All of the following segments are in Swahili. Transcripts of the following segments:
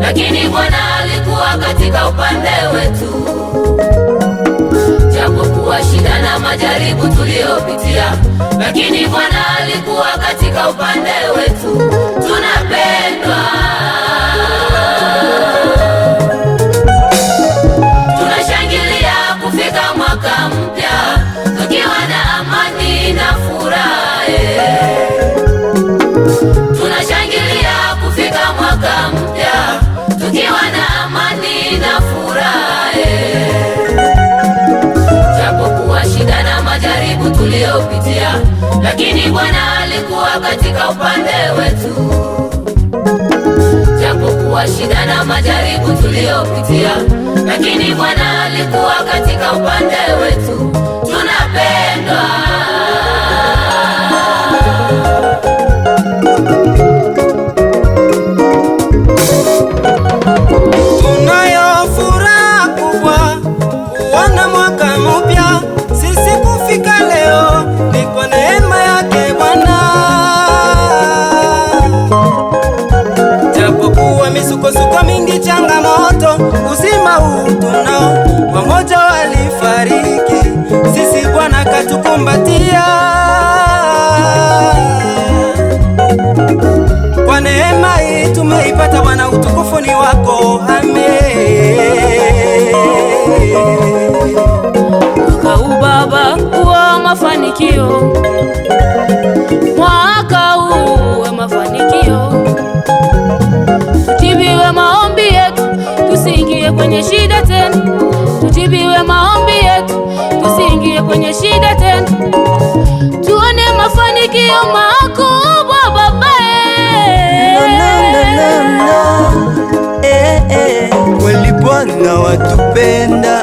Lakini Bwana alikuwa katika upande wetu. Japokuwa shida na majaribu tuliopitia, lakini Bwana alikuwa katika upande wetu. Tunapendwa, tunashangilia kufika mwaka mpya tukiwa na amani na furaha. Tunashangilia kufika mwaka mpya tukiwa na amani na furaha. Japokuwa shida na majaribu tuliopitia, lakini Bwana alikuwa katika upande wetu. Japokuwa shida na majaribu tuliopitia, lakini Bwana alikuwa katika upande wetu. Tunapendwa, misukosuko mingi, changamoto, uzima huu tunao, wamoja walifariki, sisi Bwana katukumbatia. Kwa neema hii tumeipata Bwana, utukufu ni wako, amen. Mwaka huu Baba wa mafanikio, mwaka huu wa mafanikio, tujibiwe maombi yetu, tusiingie kwenye shida tena. Tujibiwe maombi yetu, tusiingie kwenye shida tena. Tuone mafanikio makubwa Baba. Kweli Bwana watupenda,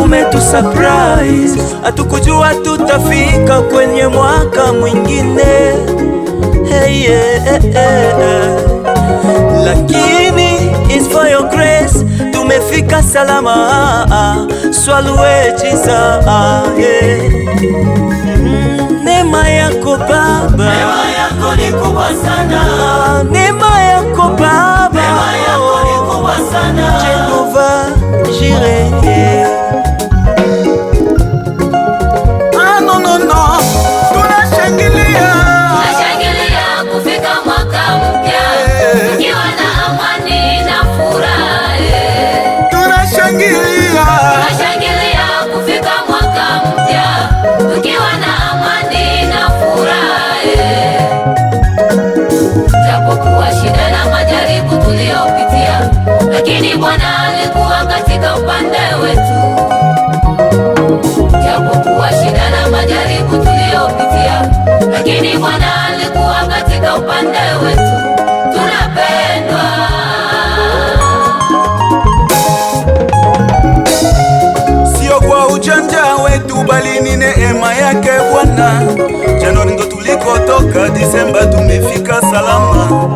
umetusurprise, hatukujua tutafika kwenye mwaka mwingine. Lakini it's for your grace tumefika salama, swallowe Jesus. Neema yako Baba, neema yako ni kubwa sana. Neema yako Baba, neema yako ni kubwa sana. Jehova Jireh. Tunashangilia kufika mwaka mpya tukiwa na amani na furaha. Tunashangilia kufika mwaka mpya tukiwa na amani na furaha. Japokuwa shida na majaribu tuliopitia, lakini Bwana alikuwa katika upande wetu. Japokuwa shida na majaribu tuliopitia, lakini Bwana alikuwa katika upande wetu. Tunapendwa, sio kwa ujanja wetu, bali ni neema yake Bwana. Januari ndo tulikotoka, Disemba tumefika salama.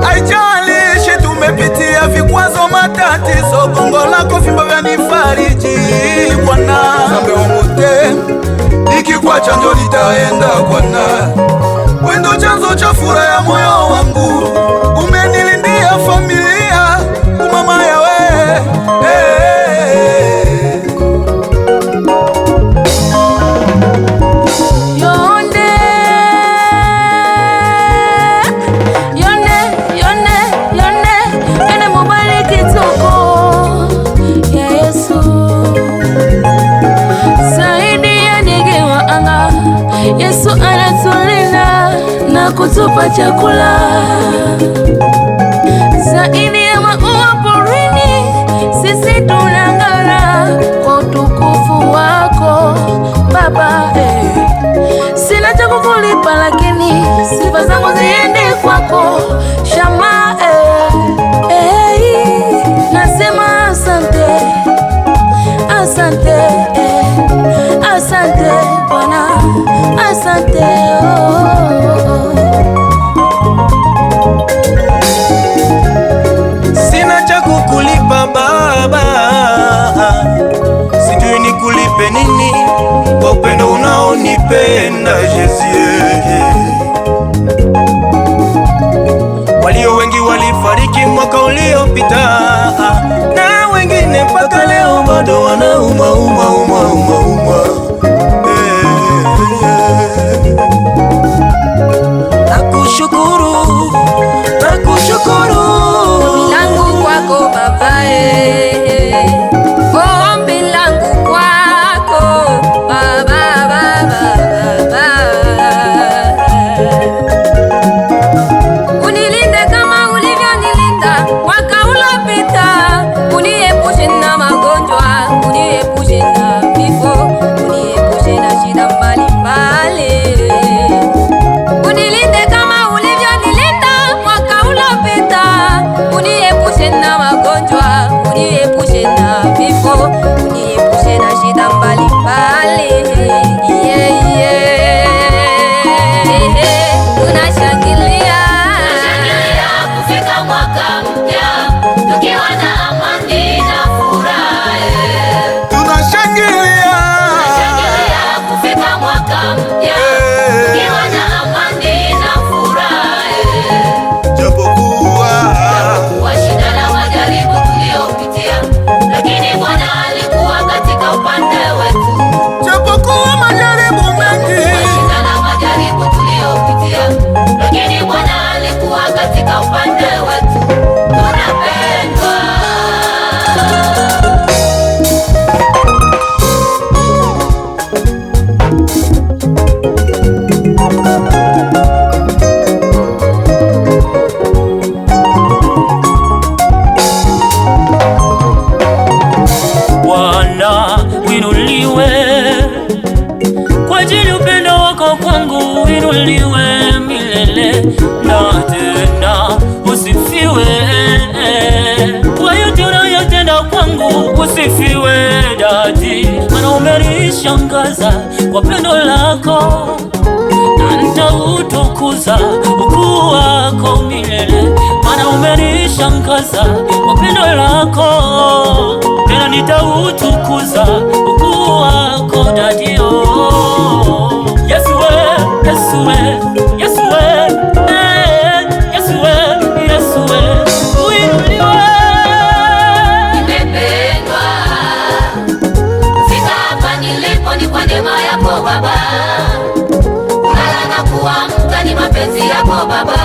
Haijalishi tumepitia vikwazo, matatizo, gongo lako fimbo vyanifariji Bwana. Zambe wa mute nikikwacha ndio nitaenda Bwana, wendo chanzo cha furaha ya moyo wangu, umenilindia familia umama yawe. na kutupa chakula. Zaidi ya maua porini, sisi tunang'ara kwa utukufu wako Baba. Sina cha kukulipa, lakini sifa zangu ziende kwako Shama. Nasema asante, asante, asante Bwana, asante. Sina cha kukulipa Baba, sijui nikulipe nini kwa upendo unaonipenda Yesu. Walio wengi walifariki mwaka uliopita, na wengine mpaka leo bado wanauma. Nakushukuru, nakushukuru. Ombi langu kwako Baba, ombi langu kwako Baba, unilinde kama ulivyonilinda mwaka uliopita, uniepushe na magonjwa, uniepushe na vifo, uniepushe na shida mbalimbali. Unilinde kama ulivyonilinda mwaka uliopita, uniepushe na magonjwa, uniepushe na vifo, uniepushe na shida mbalimbali. Tunashangilia kufika mwaka mpya tukiwa na amani na furaha. Tunashangilia kufika mwaka mpya tukiwa na amani na furaha. Japokuwa shida na majaribu tuliopitia, lakini Bwana alikuwa katika upande wetu. Japokuwa majaribu mengi, Shida na majaribu tuliopitia, lakini Bwana alikuwa katika upande wetu. Tunapendwa. Bwana winuliwe kwa ajili upendo wako kwangu, winuliwe milele na tena usifiwe. Kwa yote unayotenda kwangu usifiwe Dadi, maana umenishangaza kwa pendo lako, na nitautukuza ukuu wako milele, maana umenishangaza kwa pendo lako, tena nitautukuza ukuu wako Dadi. Yesu we, Yesu we, Yesu we, Yesu we, Yesu we, uinuliwe. Nimependwa. Kufika hapa nilipo ni kwa neema yako Baba. Kulala na kuamka ni mapenzi yako Baba.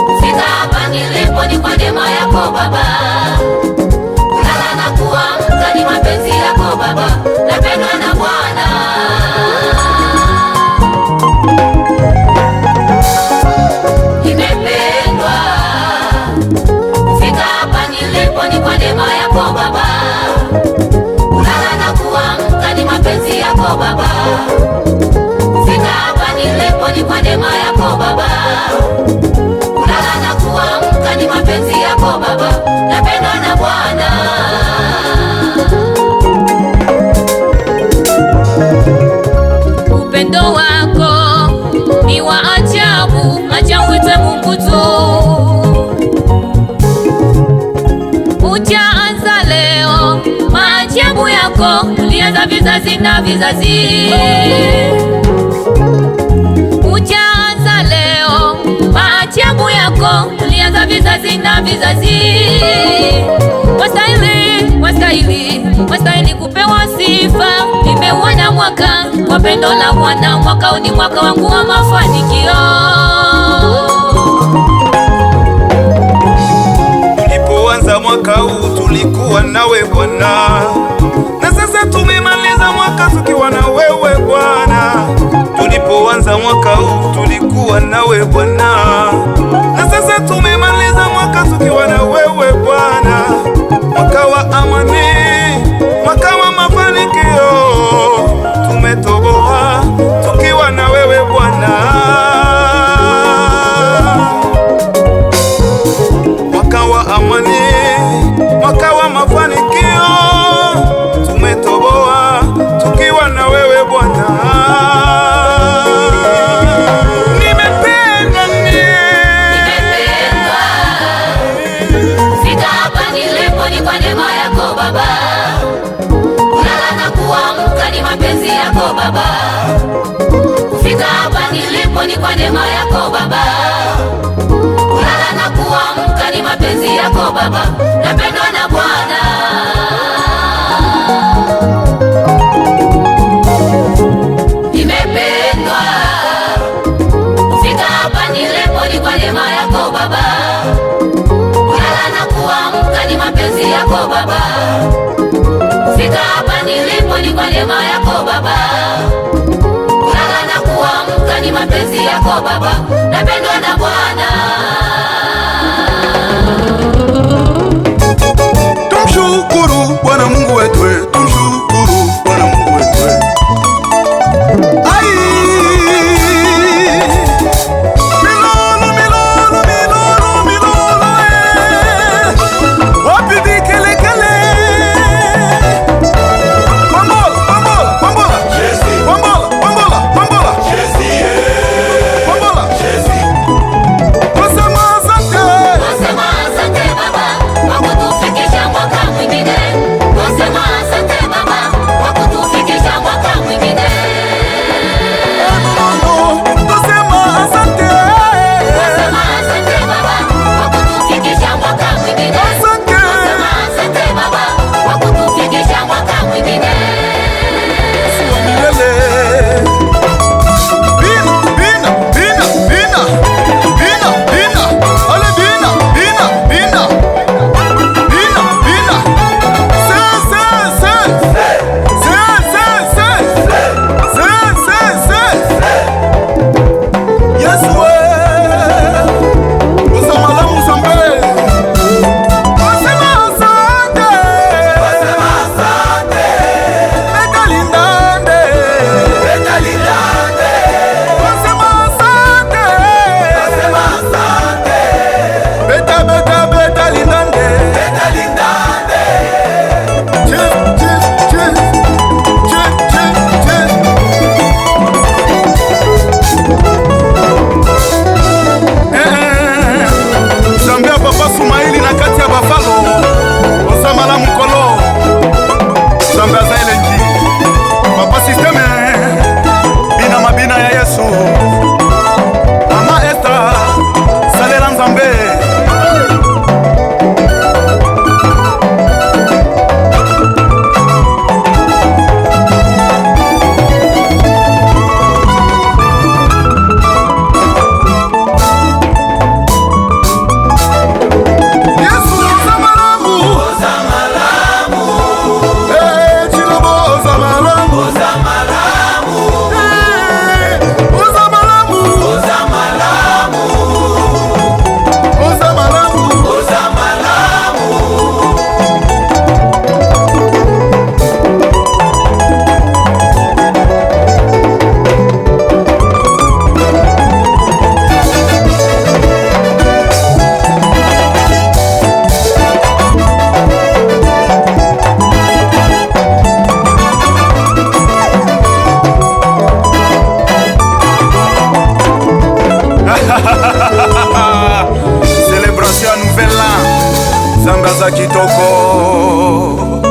Kufika hapa nilipo ni kwa neema yako Baba. Kulala na kuamka ni mapenzi yako Baba. Napendwa na Bwana. Nimependwa. Kufika hapa nilipo ni kwa neema yako Baba. Kulala na kuamka ni mapenzi yako Baba. Kufika hapa nilipo ni kwa neema yako Baba. Kulala na kuamka ni mapenzi yako Baba. Napendwa na Bwana. upendo wako ni wa ajabu, acha uitwe Mungu tu. Ujaanza leo, maajabu yako ulianza vizazi na vizazi. Ujaanza leo, maajabu yako ulianza vizazi na vizazi. Wastahili, wastahili, wastahili kupewa sifa. Nimeuona mwaka wa pendo la Bwana, mwaka huu ni mwaka wangu wa mafanikio. tulipoanza mwaka huu tulikuwa nawe Bwana, na sasa tumemaliza mwaka tukiwa na wewe Bwana. Tulipoanza mwaka huu tulikuwa wewe Bwana, na sasa tumemaliza mwaka tukiwa na wewe Bwana, mwaka wa amani, mwaka wa mafanikio, tumetoboa tukiwa na wewe Bwana, mwaka wa amani, mwaka wa mafanikio, tumetoboa tukiwa na wewe Bwana. Baba, kufika hapa nilipo ni kwa neema yako Baba, kulala na kuamka ni mapenzi yako Baba, napendwa na Bwana. Nimependwa, kufika hapa nilipo ni kwa neema yako Baba, kulala na kuamka ni mapenzi yako Baba, kufika hapa nilipo ni kwa neema yako Baba, kulala na kuamka ni mapenzi yako Baba, napendwa na Bwana. Tumshukuru Bwana Mungu wetu, tumshukuru Bwana Mungu wetu. Célébration à Nouvel An, Zamba za kitoko.